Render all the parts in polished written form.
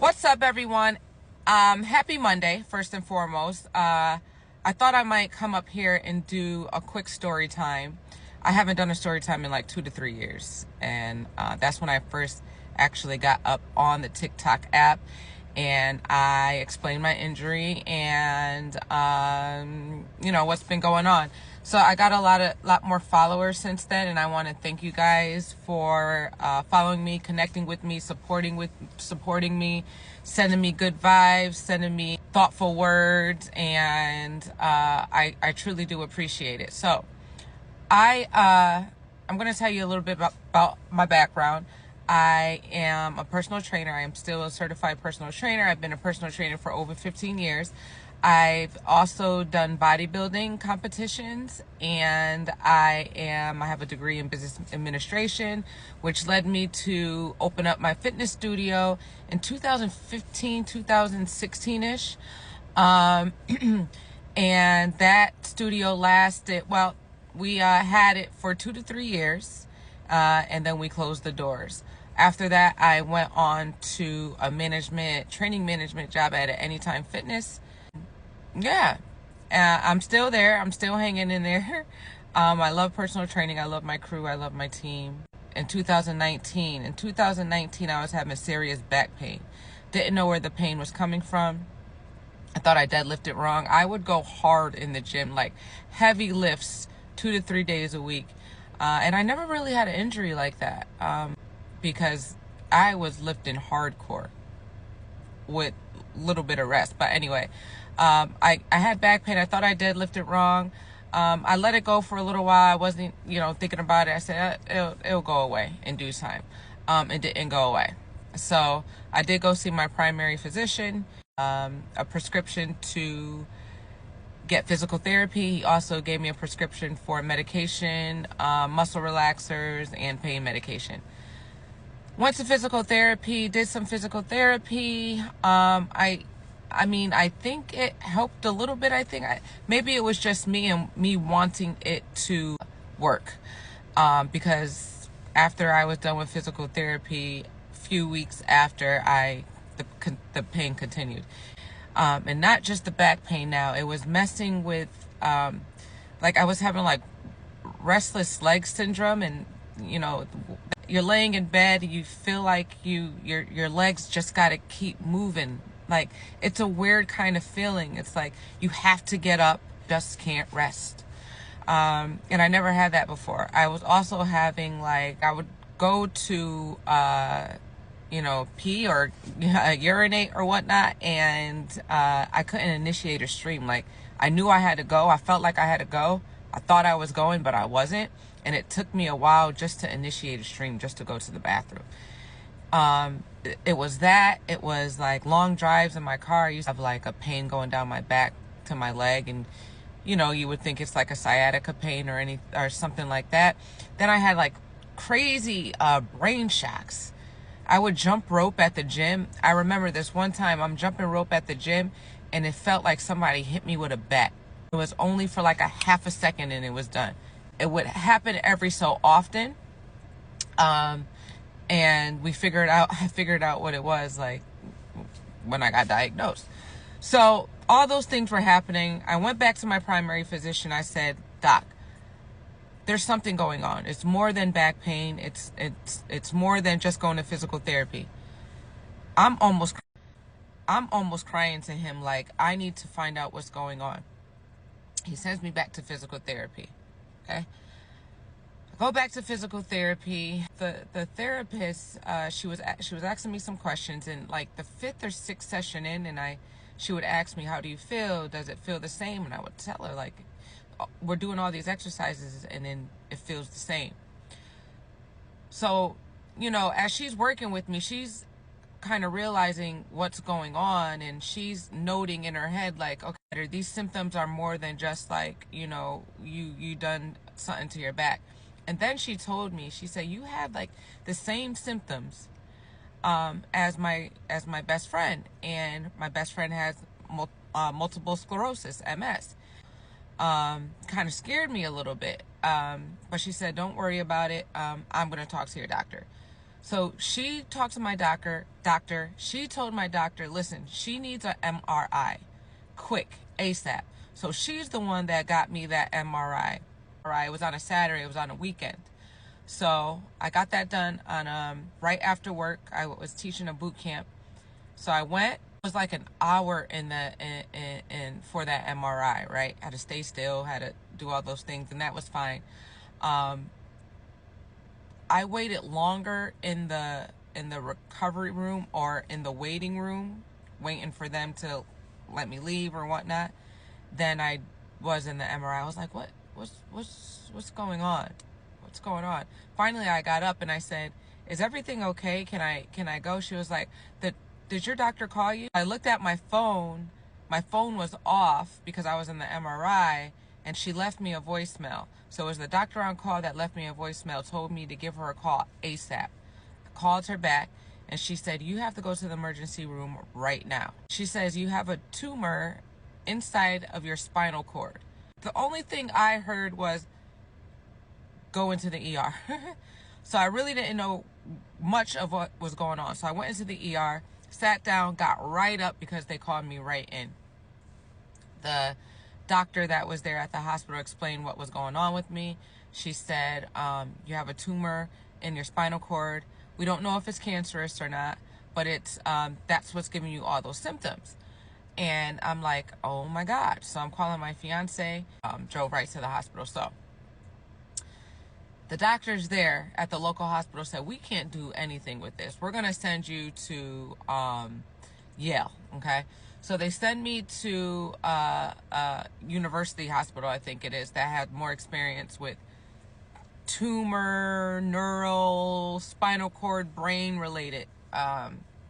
What's up, everyone? Happy Monday, first and foremost. I thought I might come up here and do a quick story time. I haven't done a story time in like 2 to 3 years, and that's when I first actually got up on the TikTok app, and I explained my injury and what's been going on. So I got a lot more followers since then, and I want to thank you guys for following me, connecting with me, supporting me, sending me good vibes, sending me thoughtful words, and I truly do appreciate it. So I'm going to tell you a little bit about my background. I am a personal trainer. I am still a certified personal trainer. I've been a personal trainer for over 15 years. I've also done bodybuilding competitions, and I have a degree in business administration, which led me to open up my fitness studio in 2015, 2016-ish. And that studio lasted, well, we had it for 2 to 3 years, and then we closed the doors. After that, I went on to a training management job at Anytime Fitness. Yeah, I'm still there. I'm still hanging in there. I love personal training. I love my crew. I love my team. In 2019, I was having serious back pain. Didn't know where the pain was coming from. I thought I deadlifted wrong. I would go hard in the gym, like heavy lifts, 2 to 3 days a week. And I never really had an injury like that because I was lifting hardcore with a little bit of rest. But anyway, I had back pain. I thought I deadlifted wrong. I let it go for a little while. I wasn't, thinking about it. I said, it'll go away in due time. It didn't go away. So I did go see my primary physician, a prescription to get physical therapy. He also gave me a prescription for medication, muscle relaxers, and pain medication. Went to physical therapy, did some physical therapy. I think it helped a little bit. Maybe it was just me wanting it to work. Because after I was done with physical therapy, a few weeks after, the pain continued. And not just the back pain now. It was messing with, I was having like restless leg syndrome, and you're laying in bed, you feel like your legs just got to keep moving. Like, it's a weird kind of feeling. It's like you have to get up, just can't rest. And I never had that before. I was also having, I would go to, pee or urinate or whatnot, and I couldn't initiate a stream. Like, I knew I had to go. I felt like I had to go. I thought I was going, but I wasn't. And it took me a while just to initiate a stream, just to go to the bathroom. It was that. It was like long drives in my car. I used to have like a pain going down my back to my leg, and you would think it's like a sciatica pain or something like that. Then I had like crazy brain shocks. I would jump rope at the gym. I remember this one time I'm jumping rope at the gym, and it felt like somebody hit me with a bat. It was only for like a half a second, and it was done. It would happen every so often. And I figured out what it was, like, when I got diagnosed. So all those things were happening. I went back to my primary physician. I said, Doc, there's something going on. It's more than back pain. It's more than just going to physical therapy. I'm almost crying to him, like, I need to find out what's going on. He sends me back to physical therapy. Okay. Go back to physical therapy. The therapist, she was asking me some questions, and like the 5th or 6th session in, and she would ask me, how do you feel? Does it feel the same? And I would tell her, like, we're doing all these exercises, and then it feels the same. So, as she's working with me, she's kind of realizing what's going on, and she's noting in her head, like, okay, these symptoms are more than just like, you done something to your back. And then she told me, she said, you have like the same symptoms as my best friend, and my best friend has multiple sclerosis, MS. Kind of scared me a little bit. But she said, don't worry about it. I'm going to talk to your doctor. So she talked to my doctor. She told my doctor, listen, she needs an MRI, quick, ASAP. So she's the one that got me that MRI. It was on a Saturday, it was on a weekend. So I got that done on right after work. I was teaching a boot camp. So I went. It was like an hour in for that MRI, right? Had to stay still, had to do all those things, and that was fine. I waited longer in the recovery room or in the waiting room, waiting for them to let me leave or whatnot, than I was in the MRI. I was like, what's going on? What's going on? Finally, I got up and I said, is everything okay? Can I go? She was like, did your doctor call you? I looked at my phone. My phone was off because I was in the MRI, and she left me a voicemail. So it was the doctor on call that left me a voicemail, told me to give her a call ASAP. I called her back, and she said, you have to go to the emergency room right now. She says, you have a tumor inside of your spinal cord. The only thing I heard was, go into the ER. So I really didn't know much of what was going on. So I went into the ER, sat down, got right up because they called me right in. The doctor that was there at the hospital explained what was going on with me. She said, you have a tumor in your spinal cord. We don't know if it's cancerous or not, but it's that's what's giving you all those symptoms. And I'm like, oh my God. So I'm calling my fiance, drove right to the hospital. So the doctors there at the local hospital said, we can't do anything with this. We're going to send you to Yale, okay? So they send me to University Hospital, I think it is, that had more experience with tumor, neural, spinal cord, brain-related,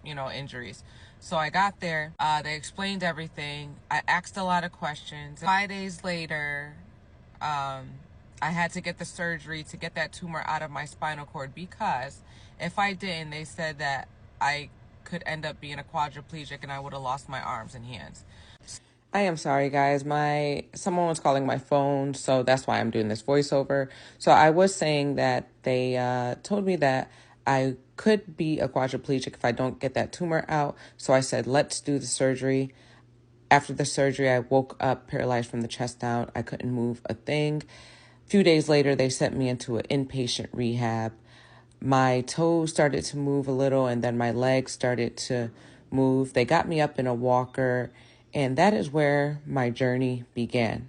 injuries. So I got there. They explained everything. I asked a lot of questions. 5 days later, I had to get the surgery to get that tumor out of my spinal cord, because if I didn't, they said that I could end up being a quadriplegic and I would have lost my arms and hands. I am sorry, guys. Someone was calling my phone, so that's why I'm doing this voiceover. So I was saying that they told me that I could be a quadriplegic if I don't get that tumor out. So I said, let's do the surgery. After the surgery, I woke up paralyzed from the chest down. I couldn't move a thing. A few days later, they sent me into an inpatient rehab. My toes started to move a little, and then my legs started to move. They got me up in a walker, and that is where my journey began.